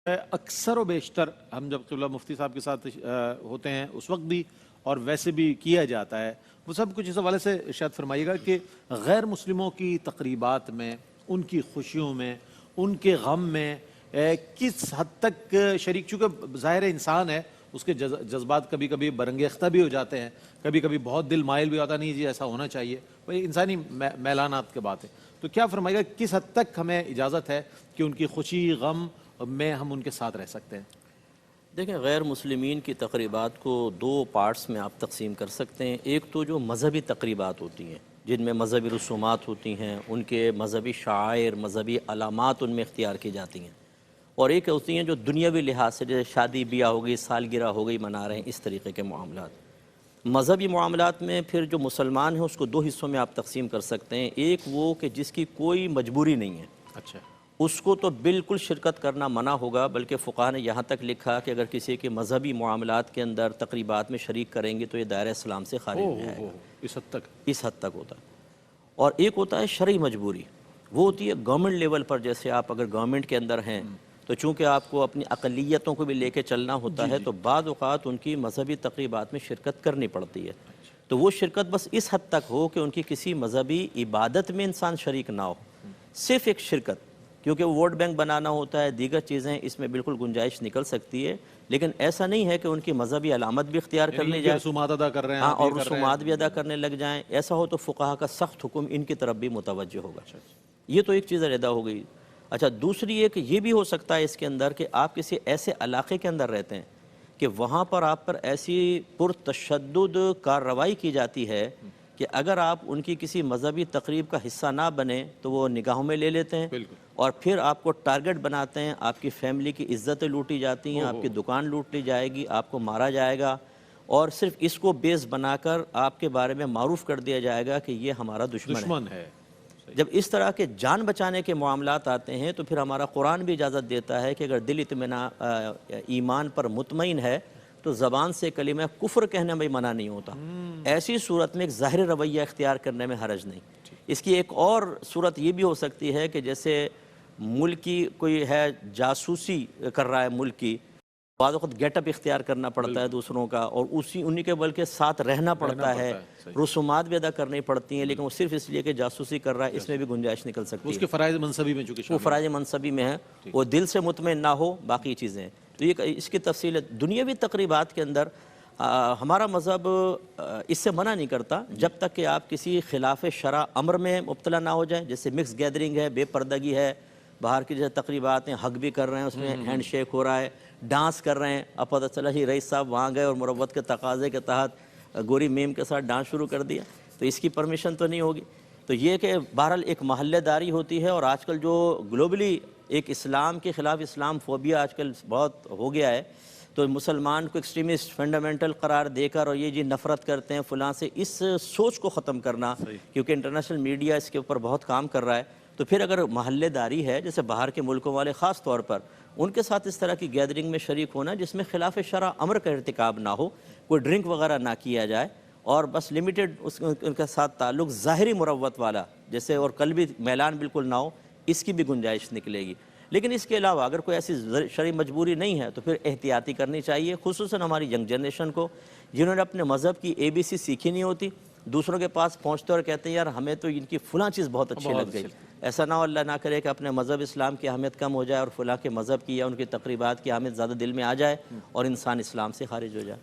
اکثر و بیشتر ہم جب قبلہ مفتی صاحب کے ساتھ ہوتے ہیں اس وقت بھی اور ویسے بھی کیا جاتا ہے، وہ سب کچھ اس حوالے سے ارشاد فرمائیے گا کہ غیر مسلموں کی تقریبات میں، ان کی خوشیوں میں، ان کے غم میں کس حد تک شریک، چونکہ ظاہر انسان ہے، اس کے جذبات کبھی کبھی برانگیختہ بھی ہو جاتے ہیں، کبھی کبھی بہت دل مائل بھی ہوتا نہیں جی ایسا ہونا چاہیے، وہ انسانی میلانات کے بات ہے. تو کیا فرمائے گا کس حد تک ہمیں اجازت ہے کہ ان کی خوشی غم میں ہم ان کے ساتھ رہ سکتے ہیں؟ دیکھیں، غیر مسلمین کی تقریبات کو دو پارٹس میں آپ تقسیم کر سکتے ہیں. ایک تو جو مذہبی تقریبات ہوتی ہیں، جن میں مذہبی رسومات ہوتی ہیں، ان کے مذہبی شعائر، مذہبی علامات ان میں اختیار کی جاتی ہیں. اور ایک ہوتی ہیں جو دنیاوی لحاظ سے، جیسے شادی بیاہ ہو گئی، سالگرہ ہو گئی، منا رہے ہیں، اس طریقے کے معاملات. مذہبی معاملات میں پھر جو مسلمان ہیں اس کو دو حصوں میں آپ تقسیم کر سکتے ہیں. ایک وہ کہ جس کی کوئی مجبوری نہیں ہے، اچھا، اس کو تو بالکل شرکت کرنا منع ہوگا، بلکہ فقہا نے یہاں تک لکھا کہ اگر کسی کے مذہبی معاملات کے اندر تقریبات میں شریک کریں گے تو یہ دائرہ اسلام سے خارج ہو جائے گا. اس حد تک. اس حد تک ہوتا ہے. اور ایک ہوتا ہے شرعی مجبوری، وہ ہوتی ہے گورنمنٹ لیول پر. جیسے آپ اگر گورنمنٹ کے اندر ہیں تو چونکہ آپ کو اپنی اقلیتوں کو بھی لے کے چلنا ہوتا ہے، تو بعض اوقات ان کی مذہبی تقریبات میں شرکت کرنی پڑتی ہے. تو وہ شرکت بس اس حد تک ہو کہ ان کی کسی مذہبی عبادت میں انسان شریک نہ ہو، صرف ایک شرکت. کیونکہ وہ ووٹ بینک بنانا ہوتا ہے، دیگر چیزیں، اس میں بالکل گنجائش نکل سکتی ہے. لیکن ایسا نہیں ہے کہ ان کی مذہبی علامت بھی اختیار کر لی جائے، رسومات ادا کر رہے ہیں، ہاں، آپ اور یہ کر رہے ہیں. رسومات بھی ادا کرنے لگ جائیں. ایسا ہو تو فقہا کا سخت حکم ان کی طرف بھی متوجہ ہوگا. یہ تو ایک چیز علیحدہ ہو گئی. اچھا، دوسری ایک یہ بھی ہو سکتا ہے اس کے اندر کہ آپ کسی ایسے علاقے کے اندر رہتے ہیں کہ وہاں پر آپ پر ایسی پرتشدد کارروائی کی جاتی ہے کہ اگر آپ ان کی کسی مذہبی تقریب کا حصہ نہ بنیں تو وہ نگاہوں میں لے لیتے ہیں، اور پھر آپ کو ٹارگٹ بناتے ہیں. آپ کی فیملی کی عزتیں لوٹی جاتی ہیں، آپ کی دکان لوٹ لی جائے گی، آپ کو مارا جائے گا، اور صرف اس کو بیس بنا کر آپ کے بارے میں معروف کر دیا جائے گا کہ یہ ہمارا دشمن ہے. جب اس طرح کے جان بچانے کے معاملات آتے ہیں تو پھر ہمارا قرآن بھی اجازت دیتا ہے کہ اگر دل اطمینان ایمان پر مطمئن ہے تو زبان سے کلمہ کفر کہنے میں منع نہیں ہوتا. ایسی صورت میں ایک ظاہر رویہ اختیار کرنے میں حرج نہیں. اس کی ایک اور صورت یہ بھی ہو سکتی ہے کہ جیسے ملک کی کوئی ہے، جاسوسی کر رہا ہے ملک کی، بعض وقت گیٹ اپ اختیار کرنا پڑتا ہے دوسروں کا، اور انہی کے بلکہ ساتھ رہنا پڑتا ہے، رسومات بھی ادا کرنی پڑتی ہیں، لیکن وہ صرف اس لیے کہ جاسوسی کر رہا ہے. اس میں بھی گنجائش نکل سکتی ہے. اس کے فرائض منصبی میں چونکہ وہ فرائض منصبی میں ہے، وہ دل سے مطمئن نہ ہو، باقی چیزیں. تو یہ اس کی تفصیل ہے. دنیاوی تقریبات کے اندر ہمارا مذہب اس سے منع نہیں کرتا جب تک کہ آپ کسی خلاف شرع امر میں مبتلا نہ ہو جائیں. جیسے مکس گیدرنگ ہے، بے پردگی ہے، باہر کی جیسے تقریبات ہیں، حق بھی کر رہے ہیں، اس میں ہینڈ شیک ہو رہا ہے، ڈانس کر رہے ہیں، اب پتہ چلا جی رئیس صاحب وہاں گئے اور مروت کے تقاضے کے تحت گوری میم کے ساتھ ڈانس شروع کر دیا، تو اس کی پرمیشن تو نہیں ہوگی. تو یہ کہ بہرحال ایک محلے داری ہوتی ہے. اور آج کل جو گلوبلی ایک اسلام کے خلاف اسلام فوبیا آج کل بہت ہو گیا ہے، تو مسلمان کو ایکسٹریمسٹ فنڈامنٹل قرار دے کر اور یہ جی نفرت کرتے ہیں فلاں سے، اس سوچ کو ختم کرنا، کیونکہ انٹرنیشنل میڈیا اس کے اوپر بہت کام کر رہا ہے. تو پھر اگر محلے داری ہے، جیسے باہر کے ملکوں والے خاص طور پر، ان کے ساتھ اس طرح کی گیدرنگ میں شریک ہونا جس میں خلاف شرع امر کا ارتکاب نہ ہو، کوئی ڈرنک وغیرہ نہ کیا جائے، اور بس لمیٹڈ ان کے ساتھ تعلق ظاہری مروت والا جیسے، اور قلبی میلان بالکل نہ ہو، اس کی بھی گنجائش نکلے گی. لیکن اس کے علاوہ اگر کوئی ایسی شرعی مجبوری نہیں ہے تو پھر احتیاطی کرنی چاہیے، خصوصاً ہماری ینگ جنریشن کو، جنہوں نے اپنے مذہب کی ABC سیکھی نہیں ہوتی، دوسروں کے پاس پہنچتے اور کہتے ہیں یار ہمیں تو ان کی فلاں چیز بہت اچھی لگ گئی. ایسا نہ ہو، اللہ نہ کرے، کہ اپنے مذہب اسلام کی اہمیت کم ہو جائے اور فلاں کے مذہب کی یا ان کی تقریبات کی اہمیت زیادہ دل میں آ جائے اور انسان اسلام سے خارج ہو جائے.